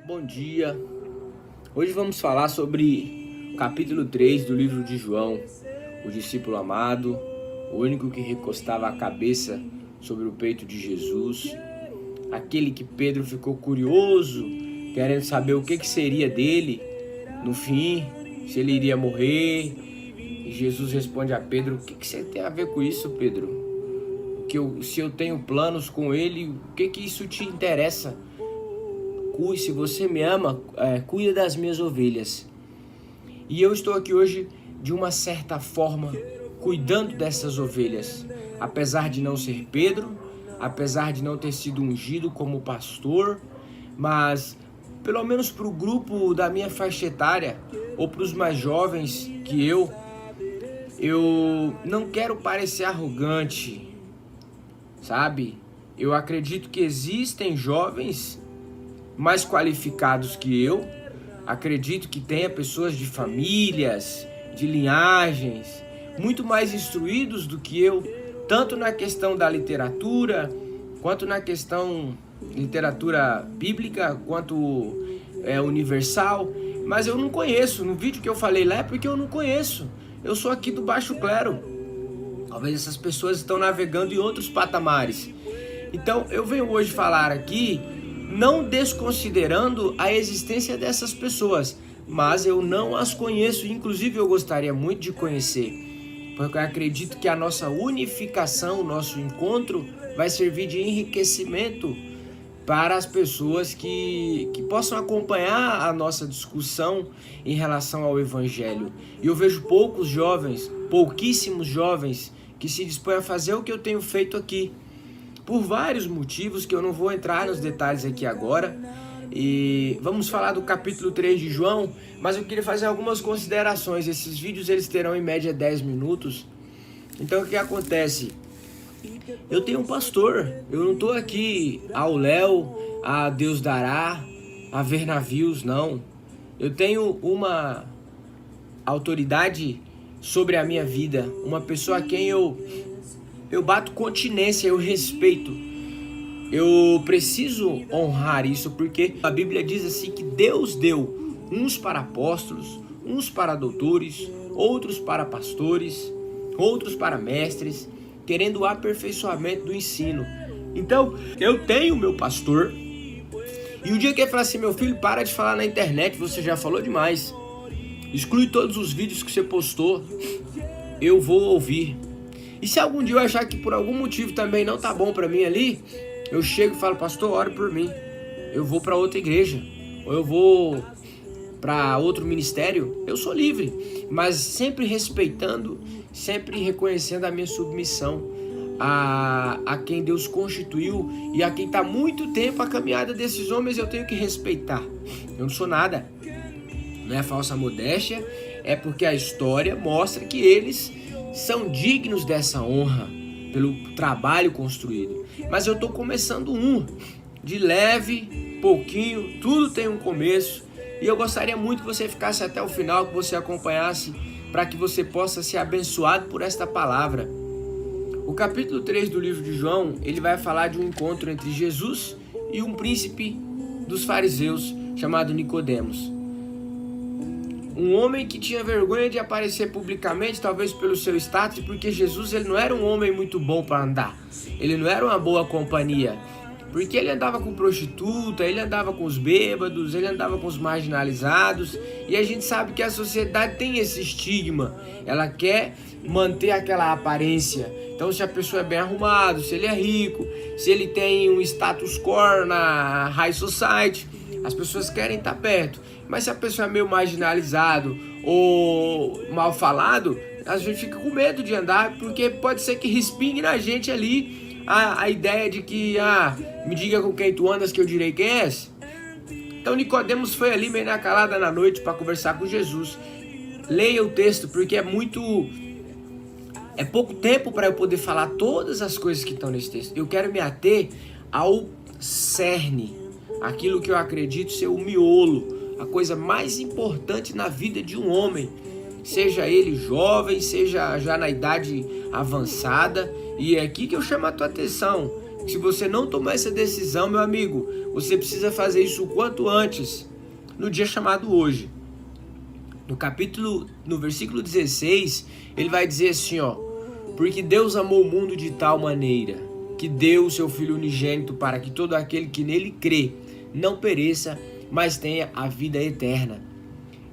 Bom dia. Hoje vamos falar sobre o capítulo 3 do livro de João, o discípulo amado, o único que recostava a cabeça sobre o peito de Jesus, aquele que Pedro ficou curioso, querendo saber o que seria dele no fim, se ele iria morrer. E Jesus responde a Pedro: o que você tem a ver com isso, Pedro? Se eu tenho planos com ele, o que isso te interessa? Se você me ama, cuida das minhas ovelhas. E eu estou aqui hoje, de uma certa forma, cuidando dessas ovelhas. Apesar de não ser Pedro, apesar de não ter sido ungido como pastor, mas pelo menos para o grupo da minha faixa etária, ou para os mais jovens que eu não quero parecer arrogante, sabe? Eu acredito que existem jovens mais qualificados que eu. Acredito que tenha pessoas de famílias, de linhagens, muito mais instruídos do que eu, tanto na questão da literatura, quanto na questão literatura bíblica, quanto universal. Mas eu não conheço. No vídeo que eu falei lá é porque eu não conheço. Eu sou aqui do baixo clero. Talvez essas pessoas estão navegando em outros patamares. Então eu venho hoje falar aqui, não desconsiderando a existência dessas pessoas, mas eu não as conheço. Inclusive eu gostaria muito de conhecer, porque eu acredito que a nossa unificação, o nosso encontro vai servir de enriquecimento para as pessoas que possam acompanhar a nossa discussão em relação ao Evangelho. E eu vejo pouquíssimos jovens que se dispõem a fazer o que eu tenho feito aqui, por vários motivos que eu não vou entrar nos detalhes aqui agora. E vamos falar do capítulo 3 de João, mas eu queria fazer algumas considerações. Esses vídeos eles terão em média 10 minutos. Então o que acontece? Eu tenho um pastor, eu não estou aqui ao léu, a Deus dará, a ver navios, não. Eu tenho uma autoridade sobre a minha vida, uma pessoa a quem eu bato continência, eu respeito. Eu preciso honrar isso, porque a Bíblia diz assim que Deus deu uns para apóstolos, uns para doutores, outros para pastores, outros para mestres, querendo o aperfeiçoamento do ensino. Então, eu tenho meu pastor, e um dia que ele fala assim: meu filho, para de falar na internet, você já falou demais. Exclui todos os vídeos que você postou, eu vou ouvir. E se algum dia eu achar que por algum motivo também não tá bom pra mim ali, eu chego e falo: pastor, ore por mim. Eu vou pra outra igreja, ou eu vou pra outro ministério. Eu sou livre, mas sempre respeitando, sempre reconhecendo a minha submissão a quem Deus constituiu e a quem tá muito tempo a caminhada desses homens. Eu tenho que respeitar. Eu não sou nada. Não é falsa modéstia, é porque a história mostra que eles são dignos dessa honra pelo trabalho construído. Mas eu estou começando de leve, pouquinho, tudo tem um começo. E eu gostaria muito que você ficasse até o final, que você acompanhasse, para que você possa ser abençoado por esta palavra. O capítulo 3 do livro de João, ele vai falar de um encontro entre Jesus e um príncipe dos fariseus chamado Nicodemos. Um homem que tinha vergonha de aparecer publicamente, talvez pelo seu status, porque Jesus ele não era um homem muito bom para andar. Ele não era uma boa companhia, porque ele andava com prostituta, ele andava com os bêbados, ele andava com os marginalizados. E a gente sabe que a sociedade tem esse estigma, ela quer manter aquela aparência. Então se a pessoa é bem arrumada, se ele é rico, se ele tem um status quo na high society, as pessoas querem estar perto. Mas se a pessoa é meio marginalizado ou mal falado, a gente fica com medo de andar, porque pode ser que respingue na gente ali a ideia de que, me diga com quem tu andas que eu direi quem és. Então Nicodemos foi ali meio na calada na noite para conversar com Jesus. Leia o texto, porque é pouco tempo para eu poder falar todas as coisas que estão nesse texto. Eu quero me ater ao cerne, aquilo que eu acredito ser o miolo, a coisa mais importante na vida de um homem, seja ele jovem, seja já na idade avançada. E é aqui que eu chamo a tua atenção. Se você não tomar essa decisão, meu amigo, você precisa fazer isso o quanto antes, no dia chamado hoje. No versículo 16, ele vai dizer assim, ó: porque Deus amou o mundo de tal maneira que deu o seu Filho unigênito para que todo aquele que nele crê não pereça, mas tenha a vida eterna.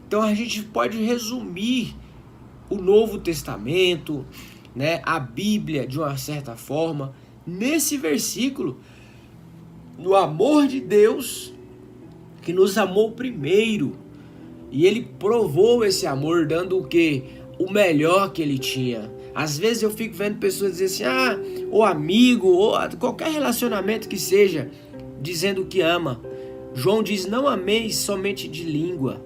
Então a gente pode resumir o Novo Testamento, né, a Bíblia de uma certa forma, nesse versículo, no amor de Deus, que nos amou primeiro, e ele provou esse amor dando o quê? O melhor que ele tinha. Às vezes eu fico vendo pessoas dizer assim, ou amigo, ou qualquer relacionamento que seja, dizendo que ama. João diz: não ameis somente de língua,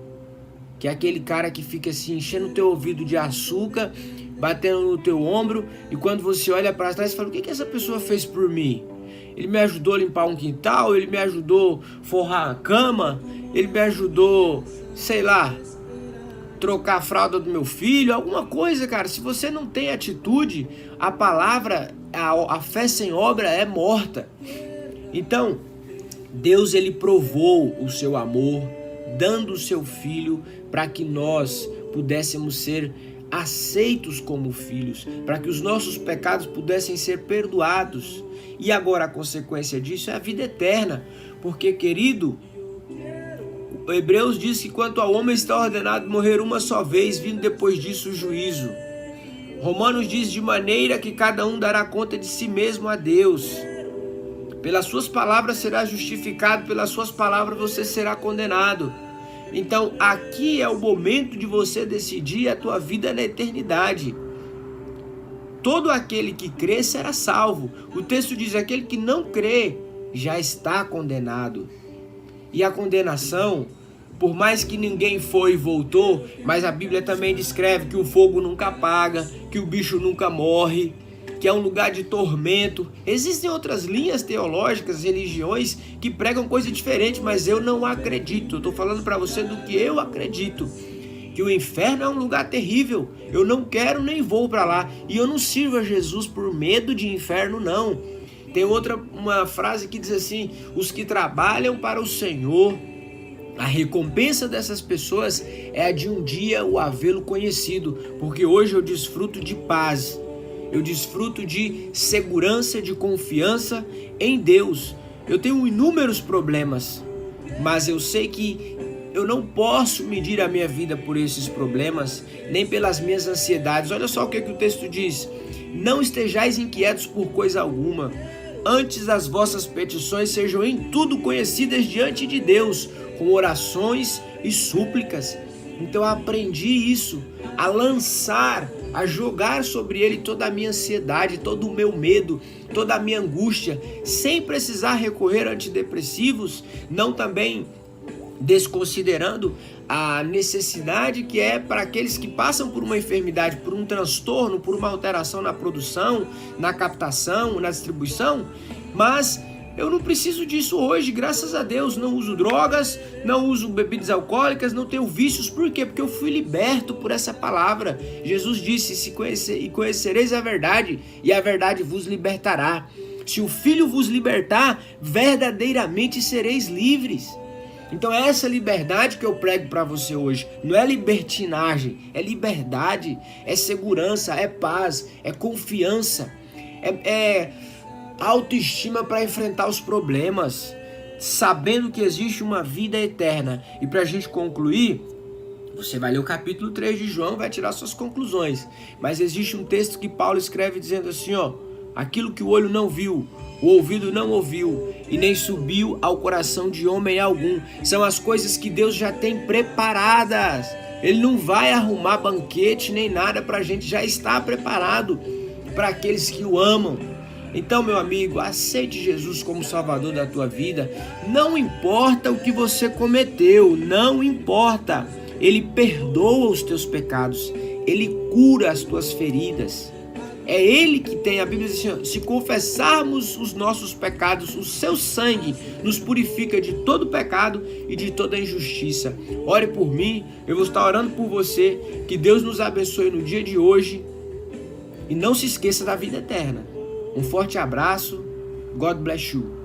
que é aquele cara que fica assim, enchendo o teu ouvido de açúcar, batendo no teu ombro, e quando você olha para trás, você fala: o que essa pessoa fez por mim? Ele me ajudou a limpar um quintal, ele me ajudou a forrar a cama, ele me ajudou, sei lá, trocar a fralda do meu filho, alguma coisa, cara. Se você não tem atitude, a palavra, a fé sem obra é morta. Então, Deus, ele provou o seu amor, dando o seu filho para que nós pudéssemos ser aceitos como filhos, para que os nossos pecados pudessem ser perdoados. E agora a consequência disso é a vida eterna, porque, querido, Hebreus diz que quanto ao homem está ordenado morrer uma só vez, vindo depois disso o juízo. Romanos diz: de maneira que cada um dará conta de si mesmo a Deus. Pelas suas palavras será justificado, pelas suas palavras você será condenado. Então aqui é o momento de você decidir a tua vida na eternidade. Todo aquele que crê será salvo. O texto diz: aquele que não crê já está condenado. E a condenação, por mais que ninguém foi e voltou, mas a Bíblia também descreve que o fogo nunca apaga, que o bicho nunca morre, que é um lugar de tormento. Existem outras linhas teológicas, religiões que pregam coisa diferente, mas eu não acredito. Eu estou falando para você do que eu acredito, que o inferno é um lugar terrível. Eu não quero nem vou para lá, e eu não sirvo a Jesus por medo de inferno, não. Tem uma frase que diz assim: os que trabalham para o Senhor, a recompensa dessas pessoas é a de um dia o havê-lo conhecido, porque hoje eu desfruto de paz, eu desfruto de segurança, de confiança em Deus. Eu tenho inúmeros problemas, mas eu sei que eu não posso medir a minha vida por esses problemas, nem pelas minhas ansiedades. Olha só o que o texto diz: não estejais inquietos por coisa alguma, antes as vossas petições sejam em tudo conhecidas diante de Deus, com orações e súplicas. Então eu aprendi isso, a lançar, a jogar sobre ele toda a minha ansiedade, todo o meu medo, toda a minha angústia, sem precisar recorrer a antidepressivos, não também desconsiderando a necessidade que é para aqueles que passam por uma enfermidade, por um transtorno, por uma alteração na produção, na captação, na distribuição. Mas eu não preciso disso hoje, graças a Deus. Não uso drogas, não uso bebidas alcoólicas, não tenho vícios. Por quê? Porque eu fui liberto por essa palavra. Jesus disse: conhecereis a verdade, e a verdade vos libertará. Se o Filho vos libertar, verdadeiramente sereis livres. Então é essa liberdade que eu prego para você hoje. Não é libertinagem, é liberdade, é segurança, é paz, é confiança, é autoestima para enfrentar os problemas, sabendo que existe uma vida eterna. E para a gente concluir, você vai ler o capítulo 3 de João, vai tirar suas conclusões. Mas existe um texto que Paulo escreve dizendo assim, ó: aquilo que o olho não viu, o ouvido não ouviu, e nem subiu ao coração de homem algum, são as coisas que Deus já tem preparadas. Ele não vai arrumar banquete nem nada para a gente, já está preparado para aqueles que o amam. Então, meu amigo, aceite Jesus como Salvador da tua vida. Não importa o que você cometeu, não importa. Ele perdoa os teus pecados, Ele cura as tuas feridas. É Ele que tem, a Bíblia diz assim: se confessarmos os nossos pecados, o seu sangue nos purifica de todo pecado e de toda injustiça. Ore por mim, eu vou estar orando por você. Que Deus nos abençoe no dia de hoje. E não se esqueça da vida eterna. Um forte abraço, God bless you.